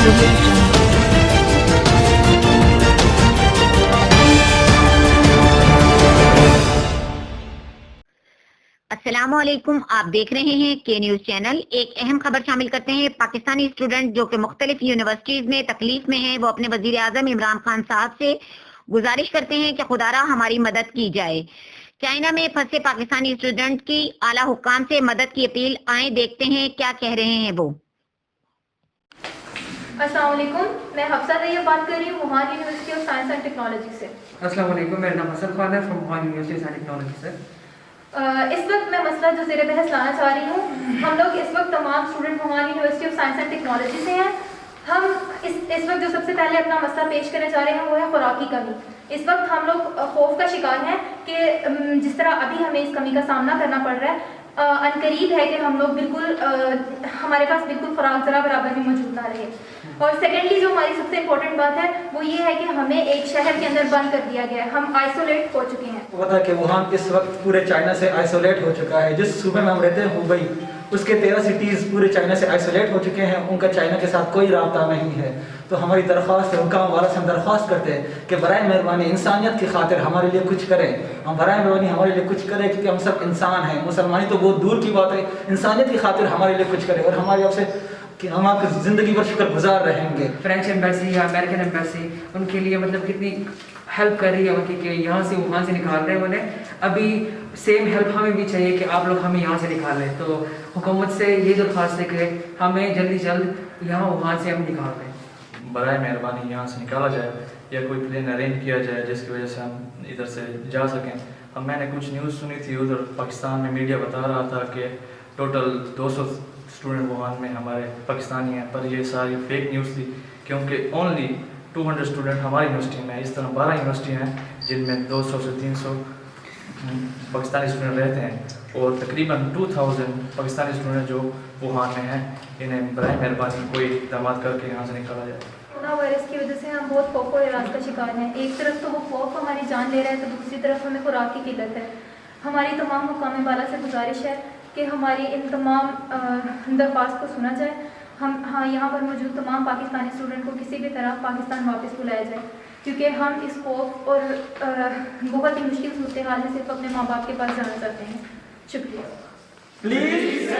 السلام علیکم، آپ دیکھ رہے ہیں کے نیوز چینل۔ ایک اہم خبر شامل کرتے ہیں۔ پاکستانی اسٹوڈنٹ جو کہ مختلف یونیورسٹیز میں تکلیف میں ہیں، وہ اپنے وزیر اعظم عمران خان صاحب سے گزارش کرتے ہیں کہ خدارا ہماری مدد کی جائے۔ چائنا میں پھنسے پاکستانی اسٹوڈنٹ کی اعلیٰ حکام سے مدد کی اپیل، آئیں دیکھتے ہیں کیا کہہ رہے ہیں وہ۔ السلام علیکم، میں حفصہ طیب بات کر رہی ہوں Wuhan university of science and technology سے۔ السلام علیکم، میرا نام حسن خان ہے from Wuhan university of science and technology سے۔ اس وقت میں مسئلہ جو زیر بحث لانا چاہ رہی ہوں، ہم لوگ اس وقت تمام student Wuhan university of science and technology سے ہیں۔ ہم اس وقت جو سب سے پہلے اپنا مسئلہ پیش کرنے چاہ رہے ہیں وہ ہے خوراکی کمی۔ اس وقت ہم لوگ خوف کا شکار ہیں کہ جس طرح ابھی ہمیں اس کمی کا سامنا کرنا پڑ رہا ہے، عنقریب ہے کہ ہم لوگ بالکل ہمارے پاس بالکل خوراک ذرا برابر بھی موجود نہ رہے۔ اور سیکنڈلی جو ہماری سب سے امپورٹنٹ بات ہے وہ یہ ہے کہ ہمیں ایک شہر کے اندر بند کر دیا گیا ہے، ہم آئسولیٹ ہو چکے ہیں۔ پتا کہ ووہان اس وقت پورے چائنا سے آئسولیٹ ہو چکا ہے۔ جس صوبے میں ہم رہتے ہیں ہوبئی، اس کے 13 سٹیز پورے چائنا سے آئسولیٹ ہو چکے ہیں، ان کا چائنا کے ساتھ کوئی رابطہ نہیں ہے۔ تو ہماری درخواست ہے، حکام والا سے ہم درخواست کرتے ہیں کہ برائے مہربانی انسانیت کی خاطر ہمارے لیے کچھ کریں، ہم برائے مہربانی ہمارے لیے کچھ کریں، کیونکہ ہم سب انسان ہیں۔ مسلمانی تو بہت دور کی بات ہے، انسانیت کی خاطر ہمارے لیے کچھ کریں، اور ہماری آپ سے کہ ہم آپ کی زندگی پر شکر گزار رہیں گے۔ فرینچ ایمبیسی یا امریکن ایمبیسی ان کے لیے مطلب کتنی ہیلپ کر رہی ہے ان کی، کہ یہاں سے وہاں سے نکال رہے ہیں انہیں۔ ابھی سیم ہیلپ ہمیں بھی چاہیے کہ آپ لوگ ہمیں یہاں سے نکال لیں۔ تو حکومت سے یہ درخواست ہے کہ ہمیں جلدی جلد یہاں وہاں سے ہم نکال رہے ہیں۔ برائے مہربانی یہاں سے نکالا جائے یا کوئی پلین ارینج کیا جائے جس کی وجہ سے ہم ادھر سے جا سکیں۔ اب میں نے کچھ نیوز سنی تھی، ادھر پاکستان میں میڈیا بتا رہا تھا کہ ٹوٹل 200 اسٹوڈنٹ ووہان میں ہمارے پاکستانی ہیں، پر یہ ساری فیک نیوز تھی، کیونکہ اونلی 200 اسٹوڈنٹ ہماری یونیورسٹی میں ہیں۔ اس طرح 12 یونیورسٹی ہیں جن میں 200 سے 300 پاکستانی اسٹوڈنٹ رہتے ہیں، اور تقریباً 2000 پاکستانی اسٹوڈنٹ جو ووہان میں ہیں، انہیں برائے مہربانی کوئی اقدامات کر کے یہاں سے نکالا جائے۔ کورونا وائرس کی وجہ سے ہم بہت خوف و ہراس کا شکار ہیں۔ ایک طرف تو وہ خوف ہماری جان لے رہا ہے، تو دوسری طرف ہمیں خوراک کی قلت ہے۔ ہماری تمام حکام بالا سے گزارش ہے کہ ہماری ان تمام درخواست کو سنا جائے، یہاں پر موجود تمام پاکستانی اسٹوڈنٹ کو کسی بھی طرح پاکستان واپس بلایا جائے، کیونکہ ہم اس خوف اور بہت ہی مشکل صورتحال میں صرف اپنے ماں باپ کے پاس جانا چاہتے ہیں۔ شکریہ۔ پلیز